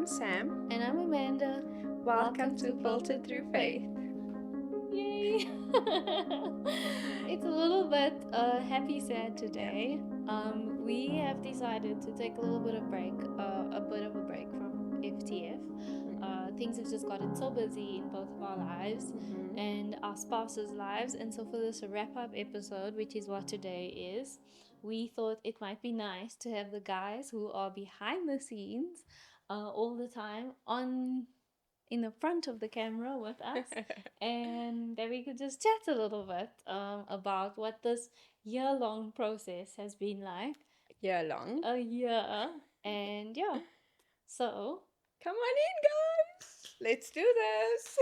I'm Sam. And I'm Amanda. Welcome to Filtered Through Faith. Yay! It's a little bit happy sad today. We have decided to take a little bit of break, a bit of a break from FTF. Things have just gotten so busy in both of our lives and our spouses' lives, and so for this wrap-up episode, which is what today is, we thought it might be nice to have the guys who are behind the scenes all the time in the front of the camera with us, and that we could just chat a little bit about what this year-long process has been like. Year long. A year, and yeah. So, Come on in, guys. Let's do this.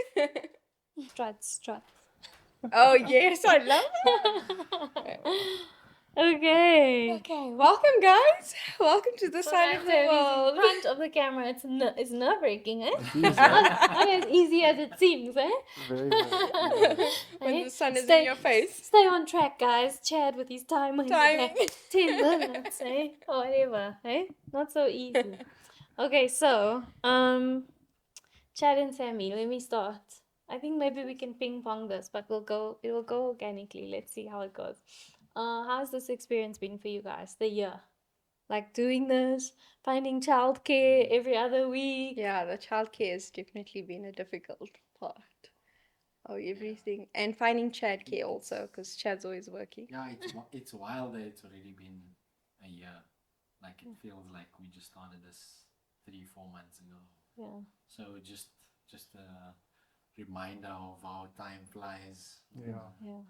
struts. Oh, yes, I love it. Okay. Okay, welcome, guys. Welcome to the side of the world. In front of the camera, it's nerve-wracking, eh? It's not as easy as it seems, eh? Very. When the sun is in your face. Stay on track, guys. Chad with his timing. 10 minutes, eh? Or whatever, eh? Not so easy. Okay, so, Chad and Sammy, let me start. I think maybe we can ping pong this, but it will go organically. Let's see how it goes. How's this experience been for you guys? The year, like doing this, finding childcare every other week. Yeah, the childcare has definitely been a difficult part of everything, and finding childcare also, because Chad's always working. Yeah, it's wild that it's already been a year. Like it feels like we just started this 3-4 months ago. Yeah. So just a reminder of how time flies. Yeah.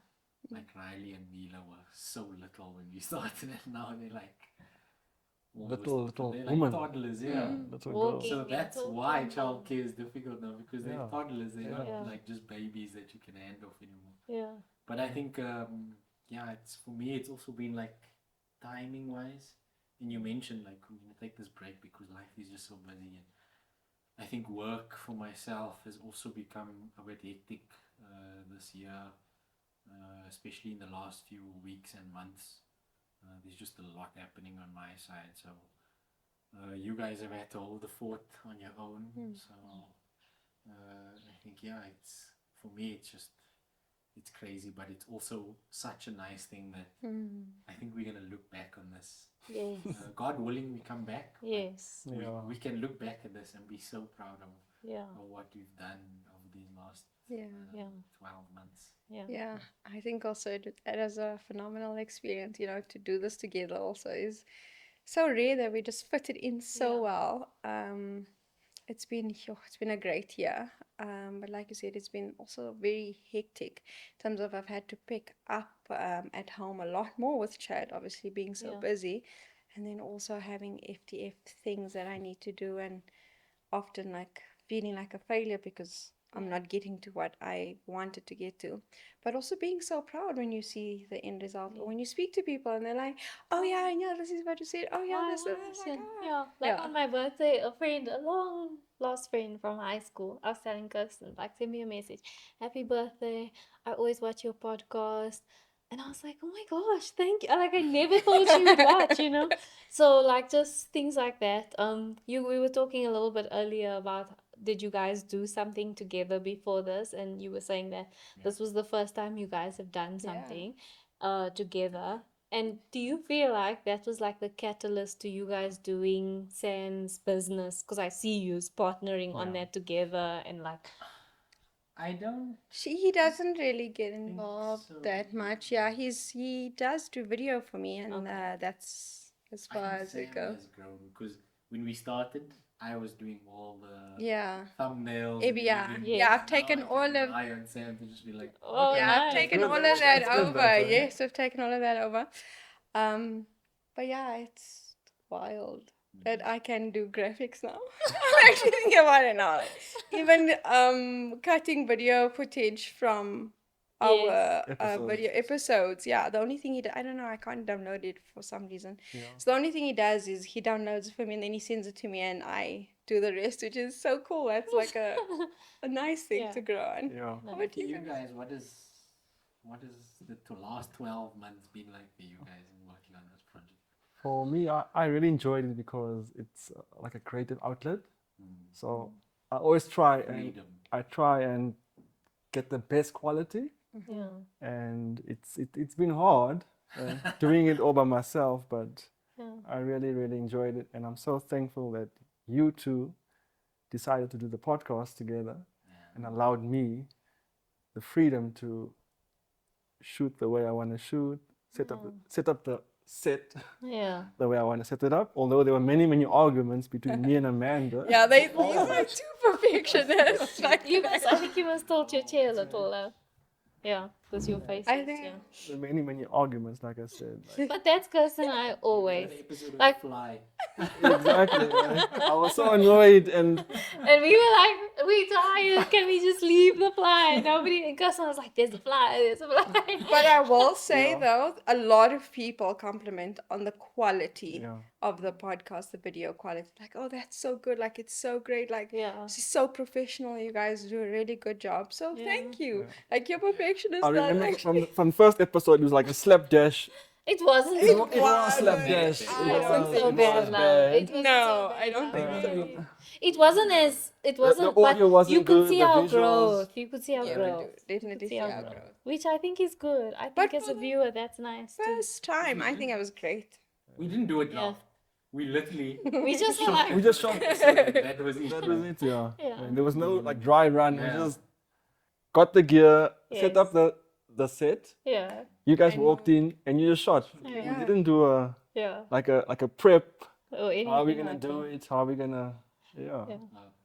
Like Riley and Mila were so little when we started, and now they're like little they're woman. like toddlers, yeah. Little Walking. girl. So that's why childcare is difficult now, because they're Yeah. toddlers. They're Yeah. not like just babies that you can hand off anymore. Yeah. But I think, it's for me, it's also been like timing wise. And you mentioned like we're gonna take this break because life is just so busy, and I think work for myself has also become a bit hectic this year, especially in the last few weeks and months. There's just a lot happening on my side, so you guys have had to hold the fort on your own. So I think it's for me it's crazy, but it's also such a nice thing that I think we're gonna look back on this. Yes. God willing, we come back. Yes. Yeah. We can look back at this and be so proud of Yeah. what we've done over these last Yeah. 12 months. Yeah, I think also it is a phenomenal experience, to do this together also is so rare that we just fit it in so well. It's been a great year, but like you said, it's been also very hectic in terms of I've had to pick up at home a lot more with Chad, obviously being so busy, and then also having FTF things that I need to do, and often like feeling like a failure because I'm not getting to what I wanted to get to, but also being so proud when you see the end result, or when you speak to people and they're like, oh yeah, this is what you said, oh yeah, this is like, On my birthday, a long lost friend from high school, I was telling Kirsten, like, send me a message, happy birthday, I always watch your podcast. And I was like, oh my gosh, thank you. Like, I never thought she would watch, So, like, just things like that. We were talking a little bit earlier about, did you guys do something together before this? And you were saying that this was the first time you guys have done something together. And do you feel like that was like the catalyst to you guys doing Sam's business? Because I see you partnering on that together, and like, he doesn't really get involved that much. Yeah, he does do video for me, and that's as far as it goes. Has grown because when we started, I was doing all the thumbnails. I've taken all of. I and Sam to just be like, I've taken all of that over. Yes, I've taken all of that over. But yeah, it's wild that I can do graphics now. I'm actually thinking about it now. Even cutting video footage from our video episodes. Yeah, the only thing I don't know, I can't download it for some reason. So the only thing he does is he downloads it for me and then he sends it to me and I do the rest, which is so cool. That's like a nice thing to grow on. Yeah. But you guys, what is the last 12 months been like for you guys in working on this project? For me, I really enjoyed it because it's like a creative outlet. So I always try and Freedom. I try and get the best quality, Yeah. and it's been hard doing it all by myself, but Yeah. I really enjoyed it, and I'm so thankful that you two decided to do the podcast together and allowed me the freedom to shoot the way I want to shoot, set up the set Yeah. the way I want to set it up. Although there were many arguments between me and Amanda. Yeah, these are two perfectionists. Like, I think you must tilt your chair a little though. Yeah, because your face I is, think- yeah. There were many arguments, like I said. Like, But that's Gus and I always. That episode of Like- Fly. exactly. Right? I was so annoyed, and And we were like, we tired, can we just leave the fly? Nobody, and Gus was like, there's a fly, there's a fly. But I will say Yeah. though, a lot of people compliment on the quality yeah, of the podcast, the video quality. Like, oh, that's so good. Like, it's so great. Like, Yeah. this is so professional. You guys do a really good job. So Yeah. thank you. Like, your perfectionist. I remember from the first episode, it was like a slapdash. It wasn't It so was- bad. was slapdash. I It don't wasn't think so it bad was now. It wasn't No, so bad I don't think now. so. It wasn't as, it wasn't, audio but wasn't you could good, see the our visuals- growth. You could see our Yeah, we do growth. definitely see our growth. Which I think is good. I think as a for the viewer, that's nice too. First time, I think it was great. We didn't do it Yeah. now. We literally. We just were like, We just shot. That was it. That was it, yeah. Yeah. And there was no like dry run. Yeah. We just got the gear, set Yes. up the set. yeah, You guys walked in and you just shot. Yeah. We didn't do a yeah. like a prep. Or anything How are we gonna like do that. it? How are we gonna Yeah.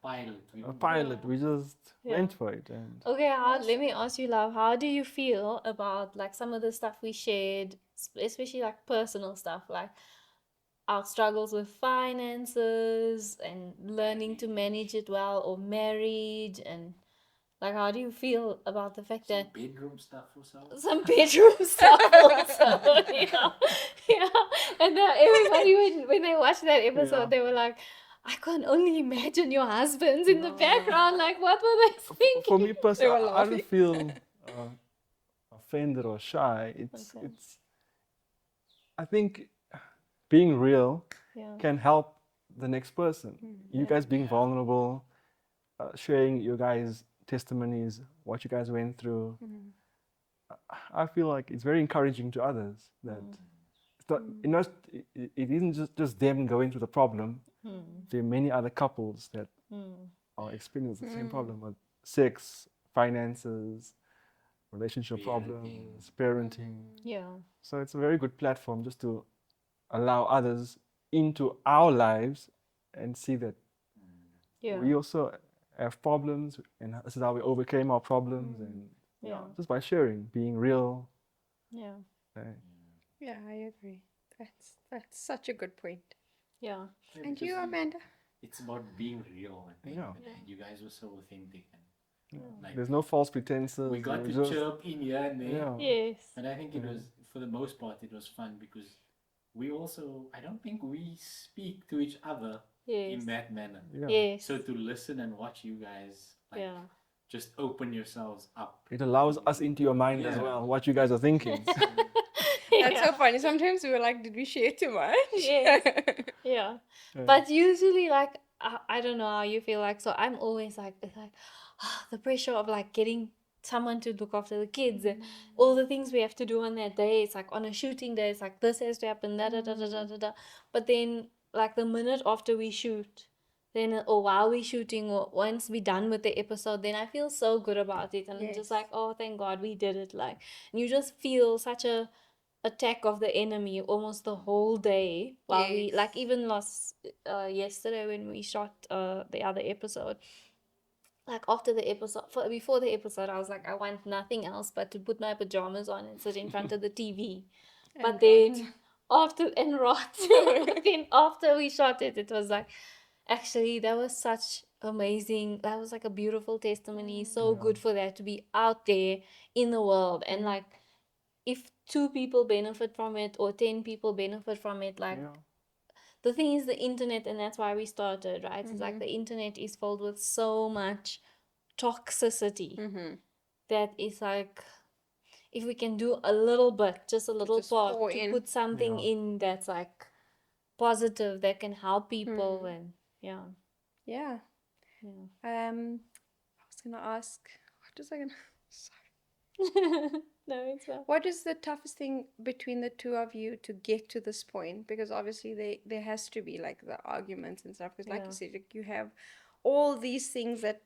Pilot. We a didn't- pilot? We just Yeah. went for it, and Okay, let me ask you, love, how do you feel about like some of the stuff we shared, especially like personal stuff, like our struggles with finances and learning to manage it well, or marriage, and like how do you feel about the fact that Bedroom stuff or so. some bedroom stuff also, yeah, and everybody when they watched that episode, Yeah. they were like, I can only imagine your husbands in the background. Like, what were they thinking? for me personally, were I don't laughing. feel offended or shy. Okay. It's. I think being real Yeah, can help the next person. You guys being vulnerable, sharing your guys' testimonies, what you guys went through. I feel like it's very encouraging to others that it's not, you know, it isn't just them going through the problem. There are many other couples that are experiencing the same problem with sex, finances, relationship problems, parenting. yeah, So it's a very good platform just to allow others into our lives and see that yeah, we also have problems, and this is how we overcame our problems, and yeah, just by sharing, being real. yeah, Yeah, I agree. That's such a good point. yeah, Yeah, And you, because Amanda? It's about being real, I think. Yeah. And you guys were so authentic. And like, There's no false pretenses. we got to there's just- chirp in here and there. Yeah. yes, But I think it was, for the most part, it was fun because we also, I don't think we speak to each other yes, in that manner. Yeah. yes, So to listen and watch you guys, like, yeah, just open yourselves up. It allows us into your mind as Yeah. well, what you guys are thinking. That's so funny. Sometimes we were like, did we share too much? Yes. yeah. But usually, like, I don't know how you feel like. So I'm always like, it's like the pressure of like getting someone to look after the kids and all the things we have to do on that day. It's like on a shooting day, it's like this has to happen, da da da da da da da. But then, like the minute after we shoot, then or while we're shooting, or once we're done with the episode, then I feel so good about it, and I'm just Yes. like, oh, thank God we did it. Like, and you just feel such a attack of the enemy almost the whole day while we Yes. like even last yesterday when we shot the other episode, like after the episode, before the episode, I was like, I want nothing else but to put my pajamas on and sit in front of the TV. But then after and rot, but then after we shot it, it was like, actually that was such amazing, that was like a beautiful testimony, so good for that to be out there in the world. And like, if 2 people benefit from it or 10 people benefit from it, like Yeah. the thing is the internet, and that's why we started, right? It's like the internet is filled with so much toxicity that is like, if we can do a little bit, just a little Just part pour to in. put something in that's like positive, that can help people, and yeah. Yeah, Yeah. I was gonna ask, what was I gonna? Sorry. No, it's fine. What is the toughest thing between the two of you to get to this point? Because obviously there has to be like the arguments and stuff. Because like Yeah. you said, like, you have all these things that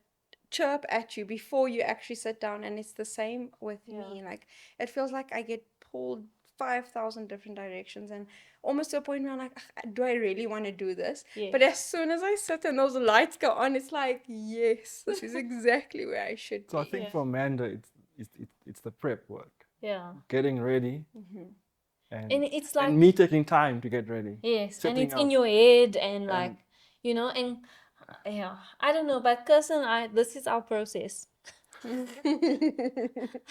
chirp at you before you actually sit down, and it's the same with Yeah. me. Like it feels like I get pulled 5,000 different directions, and almost to a point where I'm like, "Ugh, do I really want to do this?" Yes. But as soon as I sit and those lights go on, it's like, yes, this is exactly where I should So I be. think Yeah. for Amanda, it's the prep work, Yeah. getting ready, And and it's like, and me taking time to get ready. yes, and Setting it's in up your head, and and like, you know, and yeah, I don't know, but Cuz and I, this is our process.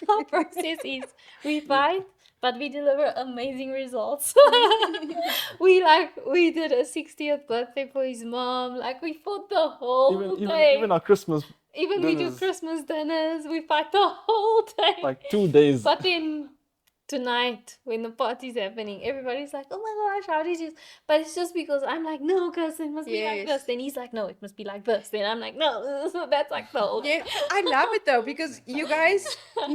Our process is we fight, but we deliver amazing results. We did a 60th birthday for his mom. Like we fought the whole day. even our Christmas Even we do dinners, Christmas dinners, we fight the whole day. like 2 days. But then tonight, when the party's happening, everybody's like, "Oh my gosh, how did you?" But it's just because I'm like, "No, cuz it must be like this." Yes. Then he's like, "No, it must be like this." Then I'm like, "No." So that's like the whole. Yeah, I love it though because you guys,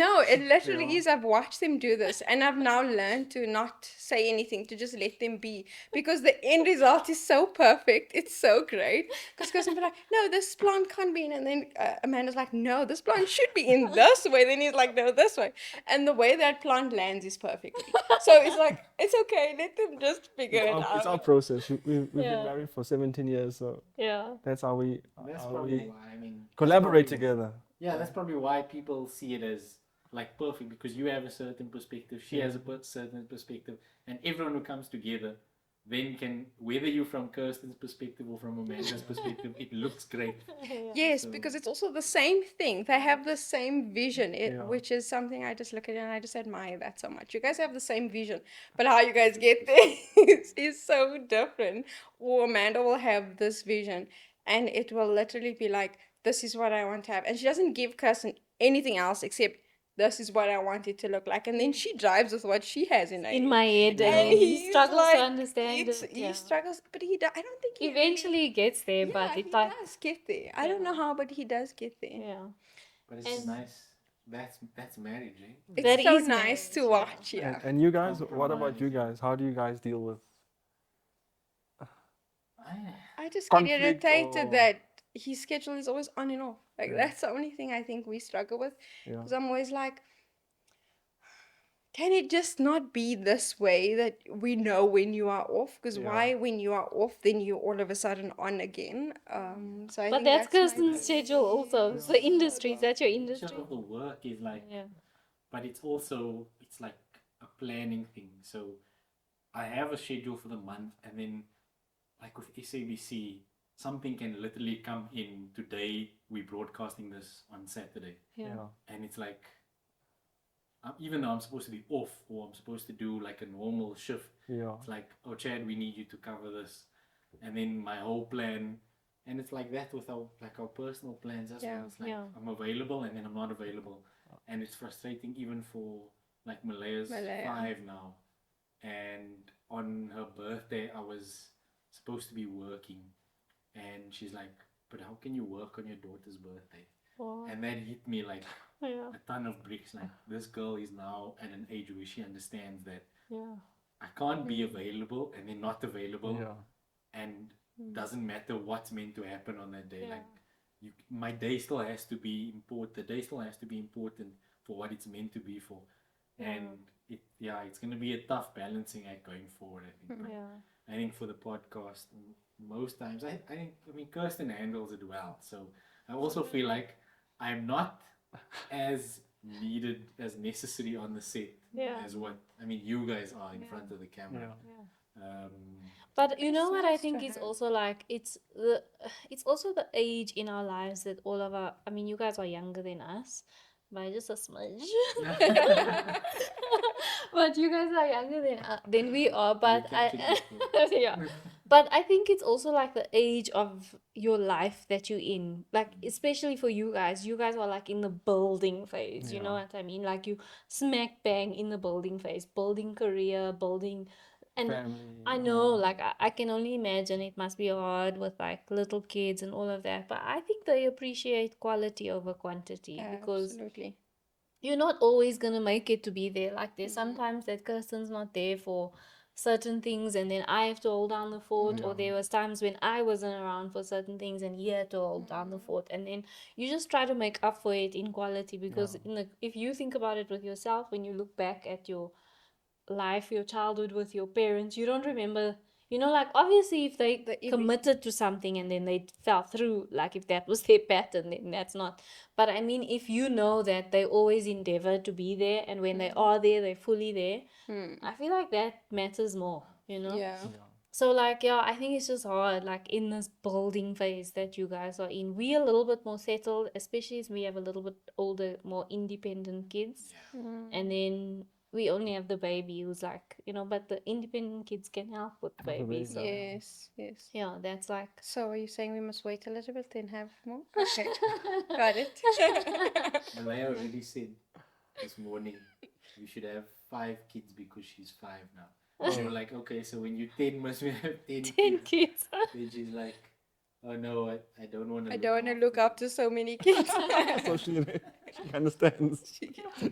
no, it literally Yeah. is. I've watched them do this, and I've now learned to not say anything, to just let them be, because the end result is so perfect. It's so great. Because I'm like, no, this plant can't be in, and then Amanda's like, no, this plant should be in this way. Then he's like, no, this way, and the way that plant lands is perfectly. So it's like, it's okay. Let them just figure it It's our out. process. We've Yeah. been married for 17 years, so Yeah. that's how we That's how probably we why. I mean, that's collaborate probably- together. Yeah, that's probably why people see it as like perfect, because you have a certain perspective, she has a certain perspective, and everyone who comes together then can, whether you're from Kirsten's perspective or from Amanda's perspective, it looks great. Yes, So- because it's also the same thing. They have the same vision, Yeah. which is something I just look at it and I just admire that so much. You guys have the same vision, but how you guys get there is so different. Or Amanda will have this vision, and it will literally be like, this is what I want to have. And she doesn't give Kirsten anything else except, this is what I want it to look like. And then she drives with what she has in her In head. my head, and And then he he's struggles like, to understand it. he Yeah. struggles, but I don't think he Eventually he gets there, yeah, but he it's like, does get there. I don't know how, but he does get there. yeah. But it's And- nice. That's marriage, eh? It's That so is nice to marriage, watch, yeah. And you guys, what about you Compromise. guys? How do you guys deal with I just get conflict irritated or- that his schedule is always on and off. Like, Yeah. that's the only thing I think we struggle with. Yeah. Because I'm always like, can it just not be this way that we know when you are off? Because Yeah. why, when you are off, then you all of a sudden on again? So I But think that's my Kirsten's schedule also. It's the industry. Is that your Nature industry? of the work is like, Yeah. but it's also, it's like a planning thing. So I have a schedule for the month, and then like with SABC, something can literally come in today. We're broadcasting this on Saturday, Yeah. Yeah. and it's like, even though I'm supposed to be off or I'm supposed to do like a normal shift, Yeah. it's like, oh Chad, we need you to cover this, and then my whole plan, and it's like that with our personal plans as Yeah. well. It's like, Yeah. I'm available and then I'm not available, and it's frustrating even for like Malaya's Malaya. 5 now, and on her birthday I was supposed to be working, and she's like, but how can you work on your daughter's birthday? Wow. And that hit me like Yeah. a ton of bricks. Like, this girl is now at an age where she understands that Yeah. I can't be available and then not available, Yeah. and doesn't matter what's meant to happen on that day. Yeah. Like, my day still has to be important. The day still has to be important for what it's meant to be for. And it's gonna be a tough balancing act going forward, I think. But Yeah. I think for the podcast, most times I mean Kirsten handles it well. So I also feel like I'm not as needed, as necessary on the set Yeah. as what you guys are in front of the camera. Yeah. But you know So what I nice to think is have. also like it's also the age in our lives that all of our, I mean, you guys are younger than us by just a smidge. But you guys are younger than we are. But We're catching up. yeah. But I think it's also like the age of your life that you're in. Like, especially for you guys are like in the building phase. You know Yeah. what I mean? Like, you smack bang in the building phase, building career, building And family. I know, like, I can only imagine it must be hard with like little kids and all of that. But I think they appreciate quality over quantity because Absolutely. you're not always gonna make it to be there. Like there's sometimes that Kirsten's not there for certain things and then I have to hold down the fort, or there was times when I wasn't around for certain things and he had to hold down the fort, and then you just try to make up for it in quality because if you think about it with yourself, when you look back at your life, your childhood with your parents, you don't remember, like obviously if they committed to something and then they fell through, like if that was their pattern, then that's not. But I mean, if you know that they always endeavor to be there and when they are there, they're fully there, I feel like that matters more, Yeah. so like, yeah, I think it's just hard, like in this building phase that you guys are in. We're a little bit more settled, especially as we have a little bit older, more independent kids. And then we only have the baby who's like, but the independent kids can help with the baby. So Yes, yes. yeah, that's like. So are you saying we must wait a little bit then have more? Okay. Got it. Malaya already said this morning we should have 5 kids because she's 5 now. And we're like, okay, so when you're 10, must we have 10 10 kids. Then she's like, oh no, I don't want to. I don't want to look up to so many kids. So she understands.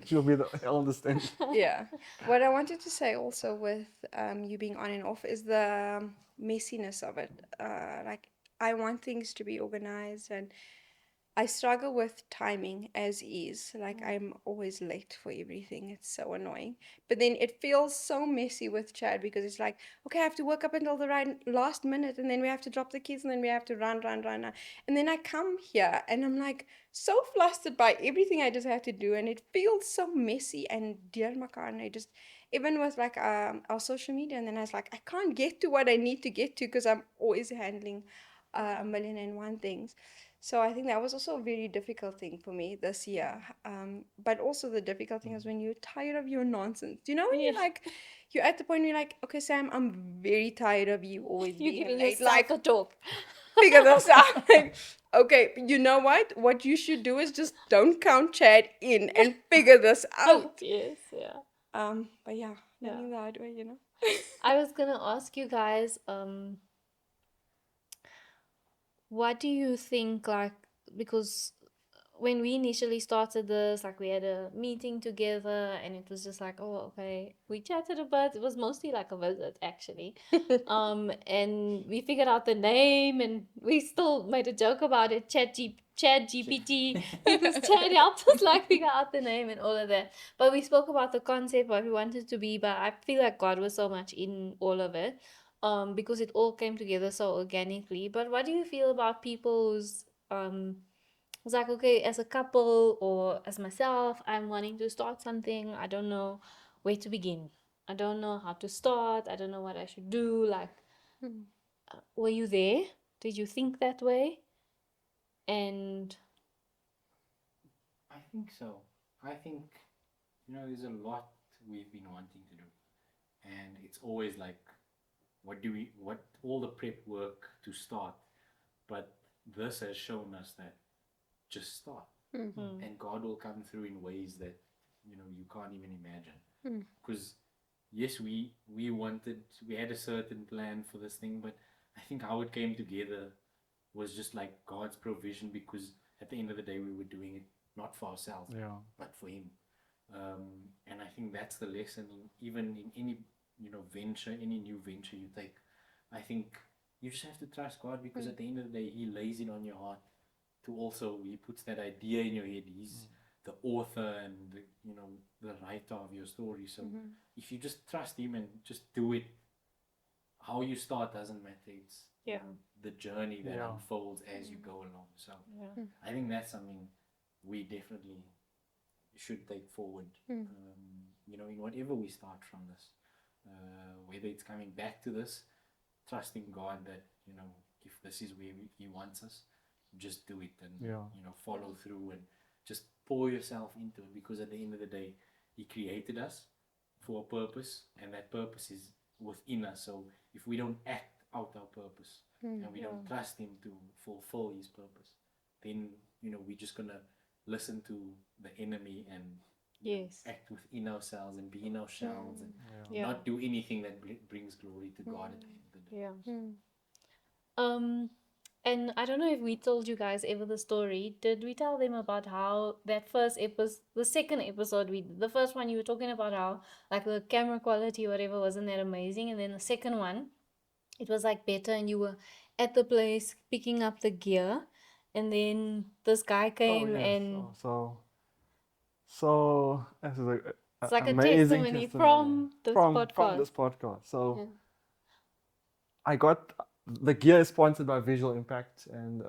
She'll be the eldest then. Yeah. What I wanted to say also with you being on and off is the messiness of it. Like, I want things to be organized, and I struggle with timing as is. Like, I'm always late for everything. It's so annoying. But then it feels so messy with Chad because it's like, okay, I have to work up until the last minute, and then we have to drop the kids, and then we have to run, run, run. And then I come here and I'm like so flustered by everything I just have to do, and it feels so messy and dear Makar. And I just, even with like our social media, and then I was like, I can't get to what I need to get to because I'm always handling a million and one things. So I think that was also a very difficult thing for me this year. But also the difficult thing is when you're tired of your nonsense. Do you know when you're like, you're at the point where you're like, okay, Sam, I'm very tired of you always You're being giving late. yourself Like, a talk. figure this out. Like, okay, you know what? What you should do is just don't count Chad in and figure this out. Yes, yeah. But yeah, learning the hard way, I was gonna ask you guys, what do you think, like, because when we initially started this, like, we had a meeting together and it was just like, oh, okay, we chatted a bit. It was mostly like a visit, actually. And we figured out the name and we still made a joke about it, Chat GPT, because Chad helped us, like, figure out the name and all of that. But we spoke about the concept, what we wanted to be, but I feel like God was so much in all of it. Because it all came together so organically. But what do you feel about people who's it's like, okay, as a couple or as myself, I'm wanting to start something. I don't know where to begin. I don't know how to start. I don't know what I should do. Like, were you there? Did you think that way? And I think so. I think, there's a lot we've been wanting to do. And it's always like, what all the prep work to start. But this has shown us that just start. And God will come through in ways that, you can't even imagine. Because, yes, we had a certain plan for this thing, but I think how it came together was just like God's provision, because at the end of the day, we were doing it not for ourselves, but for Him. And I think that's the lesson, even in any venture, any new venture you take. I think you just have to trust God, because at the end of the day, He lays it on your heart to also, He puts that idea in your head. He's the author and the writer of your story. So if you just trust Him and just do it, how you start doesn't matter. It's the journey that unfolds as you go along. So I think that's something we definitely should take forward. In whatever we start from this, whether it's coming back to this, trusting God that if this is where He wants us, just do it and follow through and just pour yourself into it, because at the end of the day, He created us for a purpose, and that purpose is within us. So if we don't act out our purpose and we don't trust Him to fulfill His purpose, then we're just gonna listen to the enemy and Yes. act within ourselves and be in our shells and Yeah. not do anything that brings glory to God at the end of the day. Yeah. Mm. And I don't know if we told you guys ever the story. Did we tell them about how that first episode, the second episode we did, the first one you were talking about how like the camera quality or whatever wasn't that amazing, and then the second one it was like better, and you were at the place picking up the gear, and then this guy Oh came yes. and So this is it's like a amazing testimony testimony from this from podcast. this podcast. So Yeah. I got the gear is sponsored by Visual Impact, and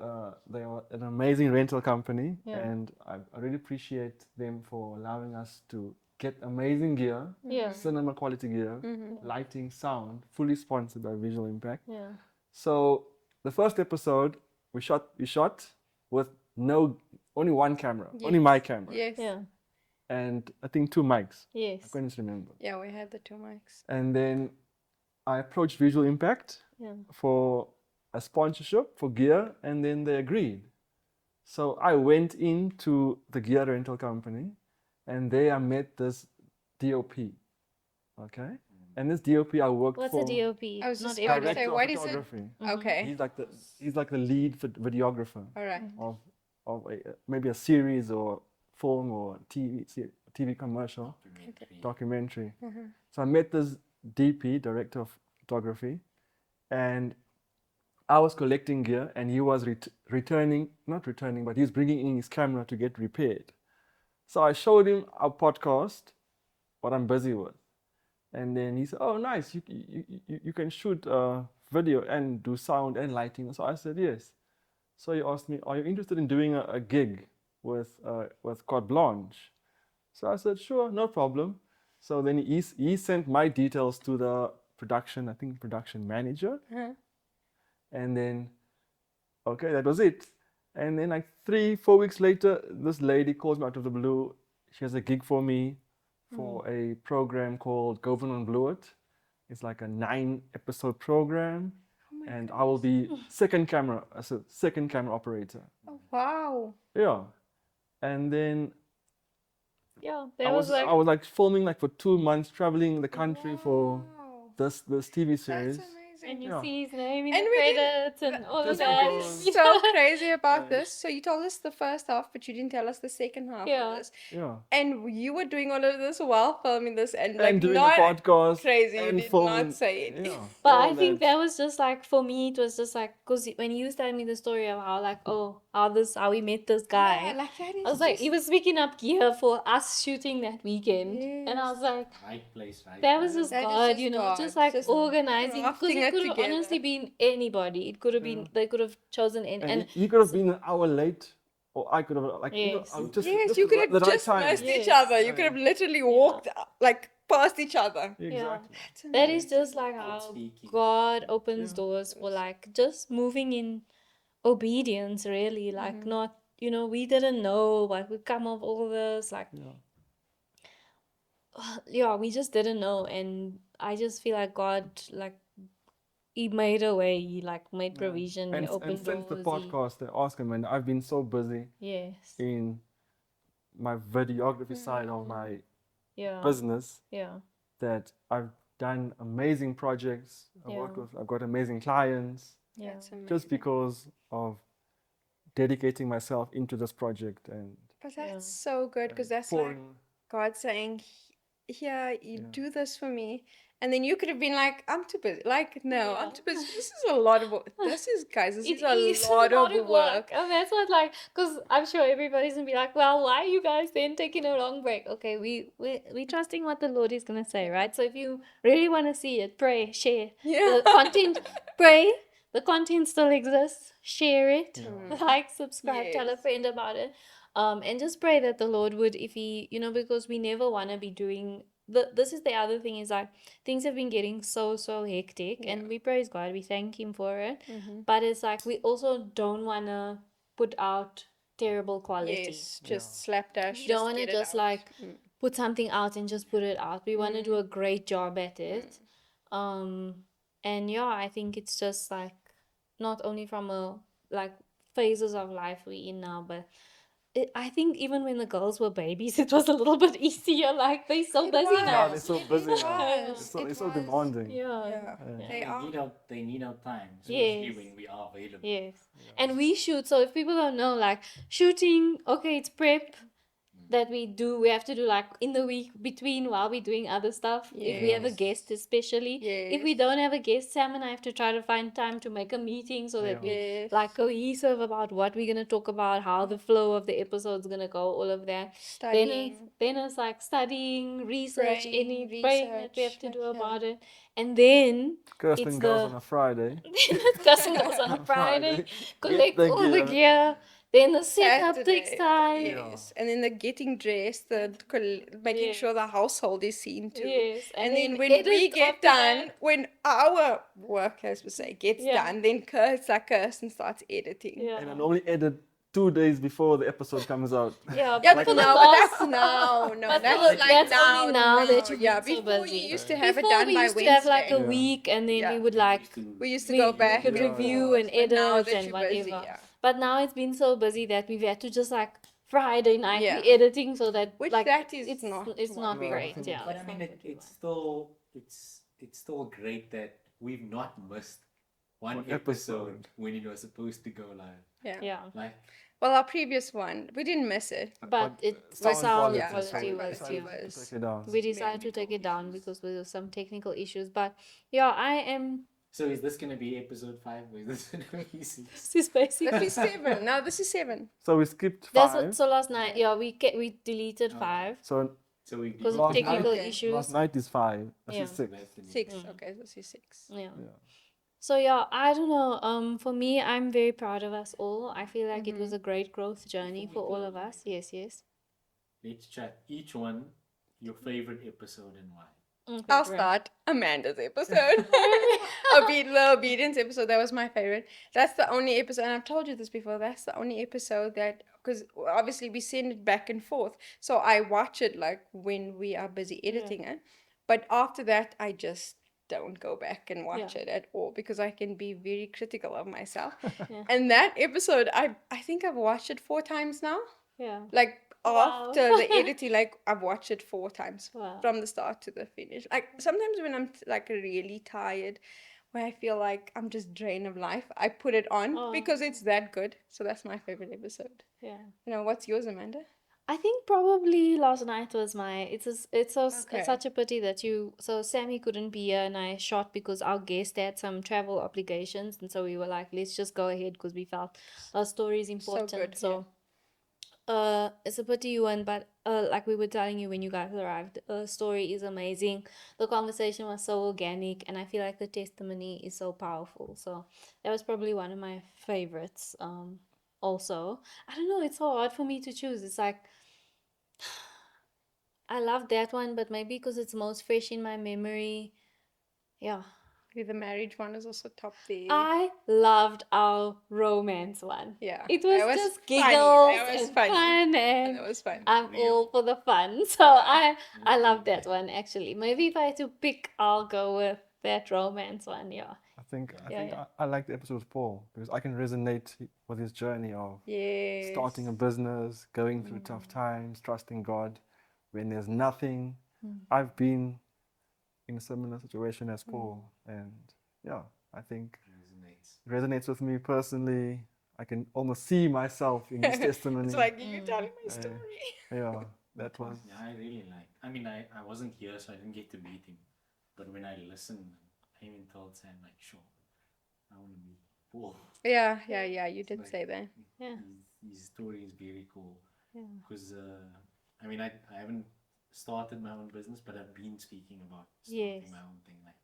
they are an amazing rental company, Yeah. and I really appreciate them for allowing us to get amazing gear, Yeah. cinema quality gear, Mm-hmm. lighting, sound, fully sponsored by Visual Impact. Yeah. So the first episode we shot with only one camera, only my camera, Yes. Yeah. and I think 2 mics. I Yes. can't just remember. Yeah, we had the 2 mics. And then I approached Visual Impact Yeah. for a sponsorship for gear, and then they agreed. So I went into the gear rental company, and there I met this DOP. Okay, and this DOP I worked What's for. a DOP? I was Not just about to everybody. say, Director of what is it? photography. Okay. He's like the lead videographer All right. of maybe a series or film or TV commercial documentary. So I met this DP, director of photography, and I was collecting gear, and he was not returning, but he was bringing in his camera to get repaired. So I showed him our podcast, what I'm busy with, and then he said, "Oh, nice! You can shoot video and do sound and lighting." So I said, "Yes." So he asked me, "Are you interested in doing a gig with Carte Blanche?" So I said, "Sure, no problem." So then he sent my details to the production manager, Uh-huh. and then okay, that was it. And then like 3-4 weeks later, this lady calls me out of the blue. She has a gig for me for a program called Government Blew It. It's like a 9-episode program, and I will be second camera operator. Oh, wow. Yeah, and then Yeah. I That was like was like filming like for 2 months, traveling the country for Wow. this TV That's series. amazing. and you Yeah. see his name in And the we didn't- credits and all of Just that. because- So crazy about Yeah. this. So you told us the first half, but you didn't tell us the second half Yeah. of this. Yeah, And you were doing all of this while filming this, and like and doing not a podcast, crazy. You and did filming. not say it. Yeah, But all I think that. that was just like for me, it was just like because when you was telling me the story of how like how we met this guy, Yeah, like that is I was like just- he was picking up gear for us shooting that weekend, and I was like Right place, right that was time. just That is God, just you know, God, just like just organizing because crafting it it could have together. honestly been anybody. It could have been they could have chosen And he could have been an hour late, or I could have Yes. I was just Yes, just you could the have right just time. missed each Yes. other. You could have literally walked like past each other. Exactly. That is just like how Speaking. God opens Yeah. doors for like just moving in obedience, really. Like not, you know, we didn't know what would come of all this. Like, Yeah. yeah, we just didn't know. And I just feel like God, like, He made a way. He like made provision. He And opened since the doors. podcast, the Ask Him, and I've been so busy Yes. in my videography side of my Yeah. business Yeah. that I've done amazing projects. I've got amazing clients Yeah. That's amazing. just because of dedicating myself into this project and But that's so good because that's like pouring. God saying, "Here, you Yeah. do this for me," and then you could have been like, "I'm too busy." Like, no, I'm Yeah. too busy. This is a lot of work. This is, guys, this It is a is lot of work. And that's what like because I'm sure everybody's gonna be like, well, why are you guys then taking a long break? Okay, we trusting what the Lord is gonna say, right? So if you really want to see it, pray, share Yeah. the content, pray. The content still exists. Share it, like, subscribe, tell a Yes. friend about it, and just pray that the Lord would, if He, you know, because we never want to be doing. This is the other thing is like things have been getting so hectic, and we praise God, we thank Him for it. But it's like we also don't want to put out terrible quality. Yes, just slapdash. We don't want to get it just out. like put something out and just put it out. We want to do a great job at it. And yeah, I think it's just like not only from a like phases of life we in now, but I think even when the girls were babies, it was a little bit easier. Like they're so It busy was. now. Yeah, they're so It busy really now. was. It's so, It it's so was. demanding. Yeah. Yeah, Yeah. they They are. need our time, Yes. especially when we are available. Yes. And we shoot. So if people don't know, like shooting, okay, it's prep that we do. We have to do like in the week between while we're doing other stuff. If we have a Yes. guest, especially. If we Yes. don't have a guest, Sam and I have to try to find time to make a meeting so that Yeah. we Yes. like cohesive about what we're gonna talk about, how the flow of the episode's gonna go, all of that. Studying. Then it's like studying, research, Praying, any praying that we have research, to do yeah. about it. And then Kirsten it's goes the on a Friday. discussing goes on a Friday, collect Get the all the gear. gear. Then the setup takes Saturday. time. Yes. And then the getting dressed, making Yes. sure the household is seen to. Yes, And, and then then when we edit get after done, that. when our work, as we say, gets Yeah. done, then Kirsten starts editing. Yeah. And I normally edit 2 days before the episode comes out. Yeah, Yeah, but but for the no, but last, that's now. No, but that's for the- like that's now. only now that you've yeah, been so before busy. you used to have Before it done we by used Wednesday. to have like a Yeah. week, and then Yeah. we would like We used to we go back. could and review forth, and but now edit that and you're whatever. busy, yeah. But now it's been so busy that we've had to just like Friday night Yeah. be editing so that Which like that is it's not it's what not we great. want. Yeah, But I it's mean, not what we it's want. still great that we've not missed one One episode episode. when it was supposed to go live. Yeah. Yeah, Like, Well, our previous one, we didn't miss it. but it's the sound sound quality, quality sound was quality yeah. was- Take it down. We decided to take it down because there were some technical issues. But yeah, I am. so is this gonna be episode 5 or is this gonna be 6? This is basically. This is 7. No, this is 7. So we skipped That's 5. what. So last night, yeah, we deleted Okay. 5 So So we because of Last technical night- issues. last night is 5. This Yeah. is 6. That's the next 6. Mm. Okay, this is 6. Yeah. Yeah. So yeah, I don't know. For me, I'm very proud of us all. I feel like it was a great growth journey for all of us. Yes, yes. Let's chat each one your favorite episode and why. Okay, I'll great. start Amanda's episode. The obedience episode. That was my favorite. That's the only episode, and I've told you this before. That's the only episode that, because obviously we send it back and forth. So I watch it like when we are busy editing it. But after that, I just don't go back and watch Yeah. it at all because I can be very critical of myself. Yeah. And that episode, I think I've watched it 4 times now. Yeah. Like Wow. after the editing, like I've watched it 4 times Wow. from the start to the finish. Like sometimes when I'm like really tired, where I feel like I'm just drained of life, I put it on Oh. because it's that good. So that's my favorite episode. Yeah. You know, what's yours, Amanda? I think probably last night was my. Okay. It's such a pity that so Sammy couldn't be here and I shot because our guest had some travel obligations and so we were like, let's just go ahead because we felt our story is important. good, So, it's a pity you went, but like we were telling you when you guys arrived, the story is amazing. The conversation was so organic and I feel like the testimony is so powerful. So that was probably one of my favorites. Also, I don't know. It's so hard for me to choose. It's like. I love that one, but maybe because it's most fresh in my memory. Yeah. The marriage one is also top there. I loved our romance one. Yeah, It was that was just funny. giggles That was and funny. fun, And and that was fun. I'm all for the fun. So I love that one actually. Maybe if I had to pick, I'll go with that romance one. Yeah. I think Yeah. I like the episode with Paul because I can resonate with his journey of Yes. starting a business, going through tough times, trusting God when there's nothing. I've been in a similar situation as Paul, and yeah, I think Resonates. it resonates with me personally. I can almost see myself in his testimony. It's like you telling my Uh, story. yeah, that was Yeah, I really like. I mean, I wasn't here, so I didn't get to meet him. But when I listened, I even told Sam, like, sure, I want to meet Paul. Yeah, you did Like, say that. Yeah. His story is very cool. Yeah. Because, I mean, I haven't started my own business, but I've been speaking about starting Yes. my own thing. Like,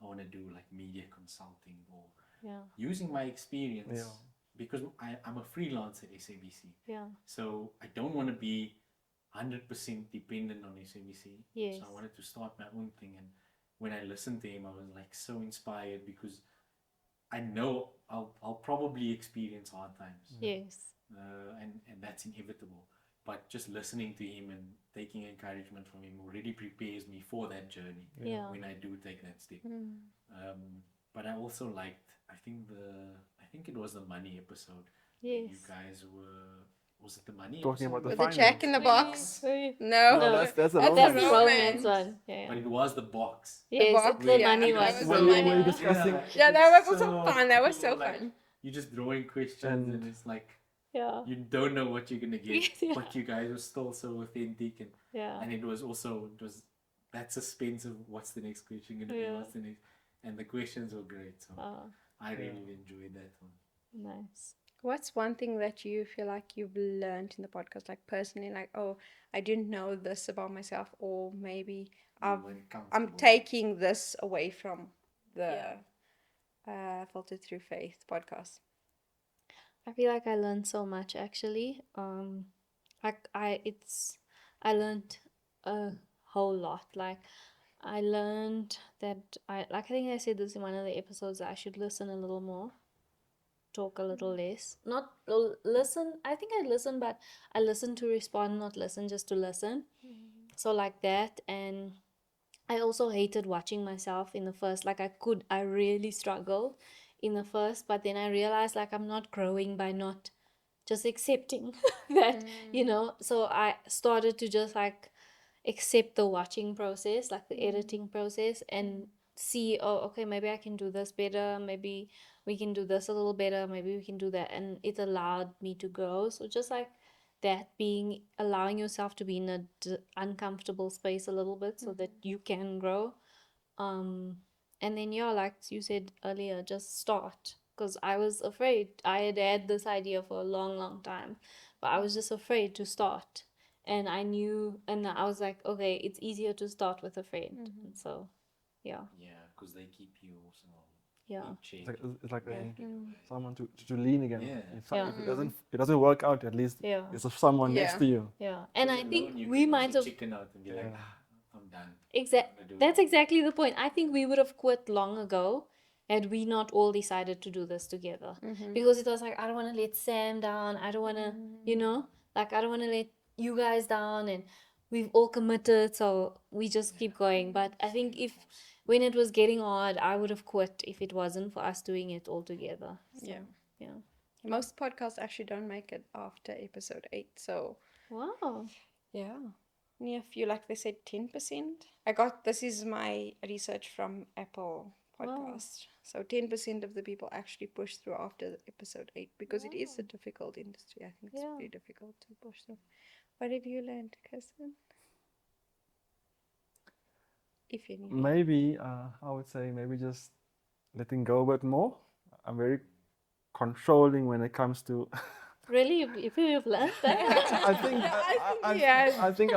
I want to do like media consulting or Yeah. using my experience Yeah. because I'm a freelancer at SABC. Yeah. So I don't want to be 100% dependent on SABC. Yes. So I wanted to start my own thing. And when I listened to him, I was like so inspired because I know I'll probably experience hard times. Yes. And that's inevitable. But just listening to him and taking encouragement from him already prepares me for that journey Yeah. when I do take that step. Mm. But I also liked, I think it was the money episode. Yes. You guys were was it the money Talking about episode? the With the Jack in the finance. Box. No, No, No, that's a that's romance. the a romance romance. one. Yeah, But yeah. it was the box. Yes, box, it's the yeah, money that one. was It's the the When money money we're one. discussing, Yeah, that was also fun. That was so like, fun. You're just drawing questions and it's like Yeah. you don't know what you're gonna get, Yeah. but you guys were still so authentic Yeah. and it was that suspense of what's the next question gonna be, Yeah. what's the next, and the questions were great. So Oh, I really enjoyed that one. nice. What's one thing that you feel like you've learned in the podcast, like personally, like, oh, I didn't know this about myself, or maybe You I'm weren't comfortable. taking this away from the Filtered Through Faith podcast. I feel like I learned so much actually. I learned a whole lot. Like I learned that I think I said this in one of the episodes that I should listen a little more, talk a little less. Not listen. I think I listen, but I listen to respond, not listen just to listen. So like that, and I also hated watching myself in the first. Like I really struggled in the first, but then I realized like I'm not growing by not just accepting that, So I started to just like accept the watching process, like the editing process, and see, oh, okay, maybe I can do this better. Maybe we can do this a little better. Maybe we can do that. And it allowed me to grow. So just like that, allowing yourself to be in a uncomfortable space a little bit so that you can grow. And then, yeah, like you said earlier, just start. Because I was afraid. I had this idea for a long, long time, but I was just afraid to start. And I knew, and I was like, okay, it's easier to start with a friend. And so, yeah, Yeah, because they keep you also yeah, in check. it's like Yeah. someone to lean against. Yeah. If it doesn't work out, at least yeah, there's someone next Yeah. to you. yeah. And I think You we can might also have chicken out and be like, I'm done. That's exactly the point. I think we would have quit long ago had we not all decided to do this together. Because it was like, I don't want to let Sam down. I don't want to, like, I don't want to let you guys down. And we've all committed, so we just keep going. But I think when it was getting hard, I would have quit if it wasn't for us doing it all together. So, Yeah. yeah. Most podcasts actually don't make it after episode 8, so Wow. yeah. Only a few, like they said, 10%. This is my research from Apple Podcast. So 10% of the people actually push through after episode 8 because it is a difficult industry. I think it's Yeah. very difficult to push through. What have you learned, Kirsten? If anything. Maybe I would say maybe just letting go a bit more. I'm very controlling when it comes to. Really? You've learned that? I think I've Yes, learned getting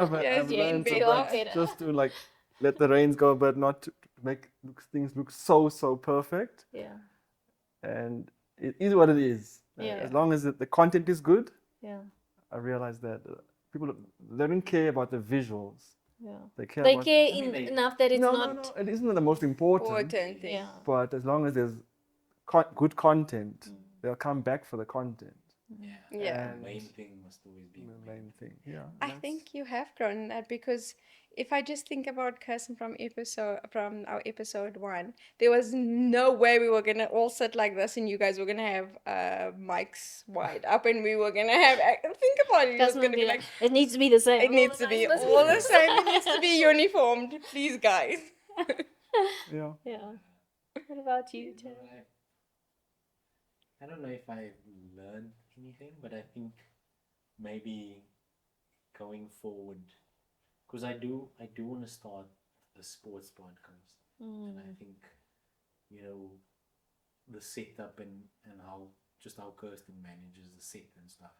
a better. bit just to like let the reins go, but not to make things look so perfect. Yeah. And it is what it is. Yeah. As long as the content is good, Yeah. I realize that people they don't care about the visuals. Yeah. They care They about care they- enough that it's no, not. no, it isn't the most important. Important thing. Yeah. But as long as there's good content, they'll come back for the content. Yeah. The main thing must always be The main thing, yeah. I think you have grown in that because if I just think about Kirsten from our episode 1, there was no way we were gonna all sit like this and you guys were gonna have mics wide up and we were gonna have think about it. It was Doesn't gonna be be like it needs to be the same. it needs to be all the same. It needs to be uniformed, please, guys. Yeah. Yeah. What about you, Tim? I don't know if I've learned anything, but I think maybe going forward, because I do want to start a sports podcast, and I think the setup and how Kirsten manages the set and stuff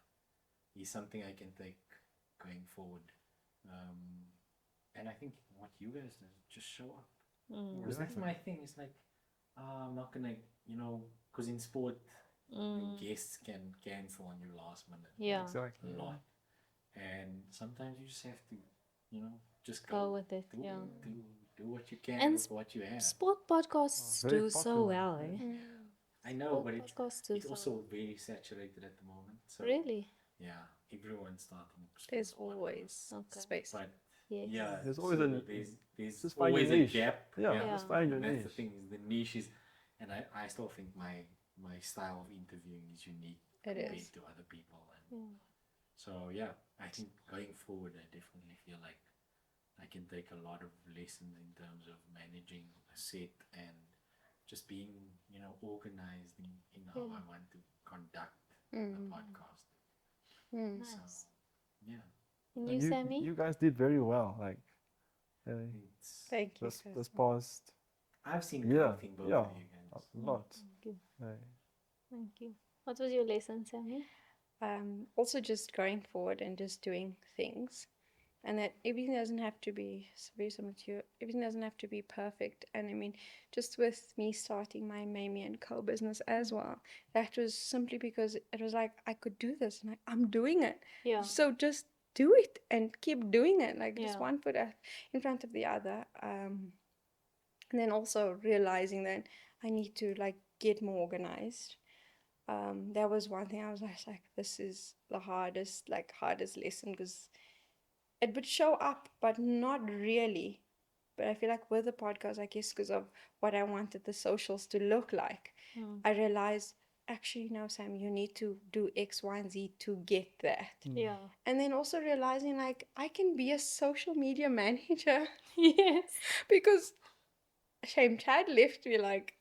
is something I can take going forward, and I think what you guys do, just show up, because that's my thing. It's like I'm not gonna because in sport. The guests can cancel on you last minute. Yeah. Exactly. A lot. And sometimes you just have to, just Go with it. do, Yeah. do what you can And with what you have. Sport podcasts very do so popular. well, eh? I know, Sport but podcasts do it's so also very saturated at the moment. So Really? yeah, everyone's starting. There's sports always Okay. space. But Yes. yeah, There's always there's just find your always a niche. gap. Yeah, Yeah. just find your And that's niche. the thing is the niche is, and I still think my style of interviewing is unique It compared is. to other people. And Yeah. So yeah, I think going forward, I definitely feel like I can take a lot of lessons in terms of managing a set and just being, organized in how I want to conduct the podcast. So Nice. yeah, And No, you, you Sammy? you guys did very well. Like it's Thank you. this Kirsten. past I've seen yeah growth in both yeah of you a guys. lot. Thank you. Like, Thank you. What was your lesson, Sammy? Also just going forward and just doing things, and that everything doesn't have to be very similar to you. Everything doesn't have to be perfect. And I mean, just with me starting my Mamie and Co business as well, that was simply because it was like I could do this, and I'm doing it. Yeah. So just do it and keep doing it, like just Yeah. one foot in front of the other. And then also realizing that I need to like get more organized. That was one thing I was like, this is the hardest lesson, because it would show up, but not really. But I feel like with the podcast, I guess because of what I wanted the socials to look like, I realized actually, no, Sam, you need to do X, Y, and Z to get that. Yeah. And then also realizing like I can be a social media manager Yes. because Shame Chad left me like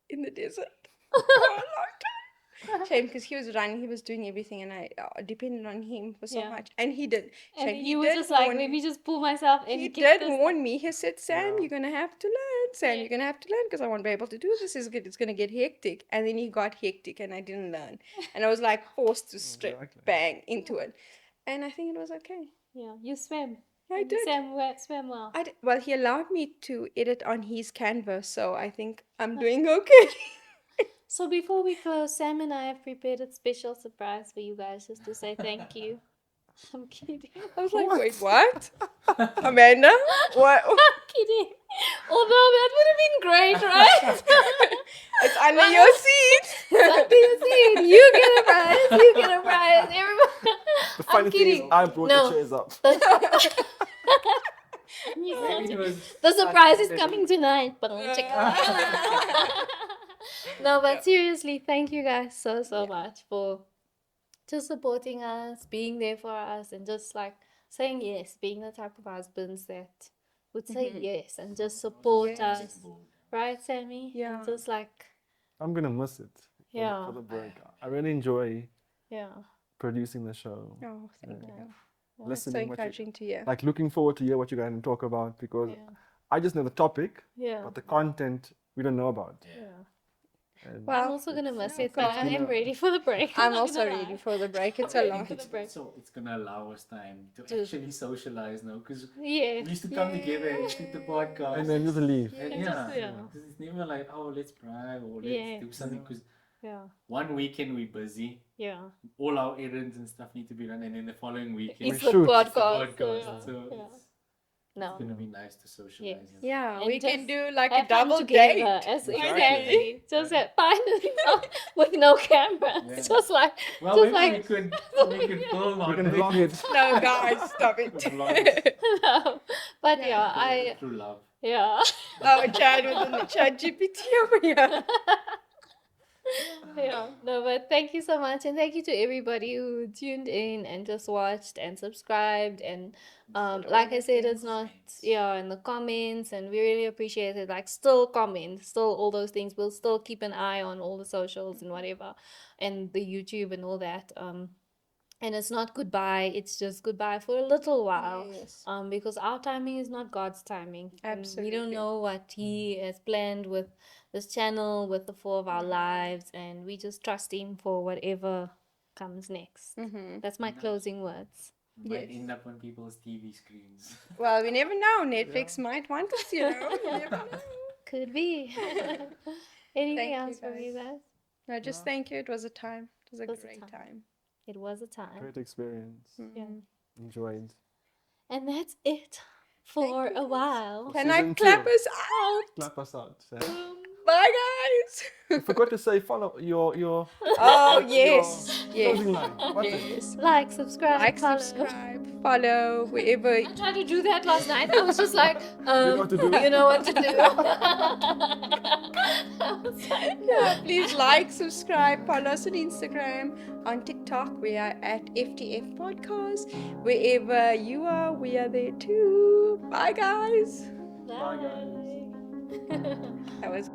in the desert for a long time. Shame, because he was doing everything, and I depended on him for so Yeah. much, and he did. And Shame, you were just like, warn let me. me just pull myself and He get did this. warn me. He said, Sam, Yeah. you're going to have to learn. Sam, Yeah. you're going to have to learn because I won't be able to do this. It's going to get hectic. And then he got hectic and I didn't learn. And I was like forced to strip Exactly. bang into it. And I think it was okay. Yeah, you swim. I And you did. swim well. Well, he allowed me to edit on his canvas, so I think I'm doing okay. So before we close, Sam and I have prepared a special surprise for you guys just to say thank you. I'm kidding. I was like, wait, what? Amanda? What? I'm kidding. Although that would have been great, right? It's under your seat. Under your seat. You get a prize. You get a prize. Everybody. The funny I'm thing is, kidding. I brought No. the chairs up. You Maybe said it was the surprise is coming tonight, but check No, but seriously, thank you guys so much for just supporting us, being there for us, and just like saying yes, being the type of husbands that would say yes and just support Yes. us. Right, Sammy? Yeah. And just like, I'm gonna miss it Yeah. for the break. I really enjoy yeah. producing the show. Oh, thank Yeah. you. It's so Listening, what you, encouraging to hear. like looking forward to hear what you're going to talk about, because Yeah. I just know the topic, Yeah. but the content we don't know about. Yeah. And Well, I'm also gonna miss no, it, but I am ready for the break. I'm not also gonna ready lie. for the break. It's a Ready lot. for the break. So it's gonna allow us time to To- actually socialize now, because Yeah. we used to come together and shoot the podcast. and then just leave. And And yeah, just- yeah. because it's never like, oh, let's drive or let's Yeah. do something. Because Yeah. one weekend we're busy, Yeah. all our errands and stuff need to be done, and then the following weekend It's We the shoot. it's the podcast. podcast. So yeah. it's No. gonna be nice to socialize. Yes. Yeah, And we can just do like a Have fun double together. date. Exactly. Just finally with no cameras. Yeah. Just like Well, Just maybe like- we could film We on can it. vlog it. No, guys, stop it. no. But Yeah. yeah, I Through love. yeah. Oh, Chad with the Chat GPT over here. Yeah, no, but thank you so much, and thank you to everybody who tuned in and just watched and subscribed, and like I said, it's not in the comments, and we really appreciate it. Like, still comment, still all those things. We'll still keep an eye on all the socials and whatever, and the YouTube and all that. And it's not goodbye; it's just goodbye for a little while. Yes. Because our timing is not God's timing. And we Absolutely. don't know what He has planned with this channel, with the flow of our lives, and we just trust Him for whatever comes next. Mm-hmm. That's my closing words. Might Yes. end up on people's TV screens. Well, we never know. Netflix might want us, you know. You never know. Could be. Anything Thank you, else from you guys. guys? No, just thank you. It was a time. It was a It was a great time. time. It was a time. Great experience. Yeah. Enjoyed. And that's it for Thank you, a guys. while. Can I Season clap 2. us out? Clap us out. Yeah. Bye, guys. I forgot to say follow your Oh, yes. closing Yes. line. What's it? Yes. Like, subscribe, Like, follow. subscribe. follow wherever. I tried to do that last night. I was just like, know what to do? you know what to do. I was like, Yeah, please like, subscribe, follow us on Instagram, on TikTok. We are at FTF Podcast. Wherever you are, we are there too. Bye, guys. bye. guys. That was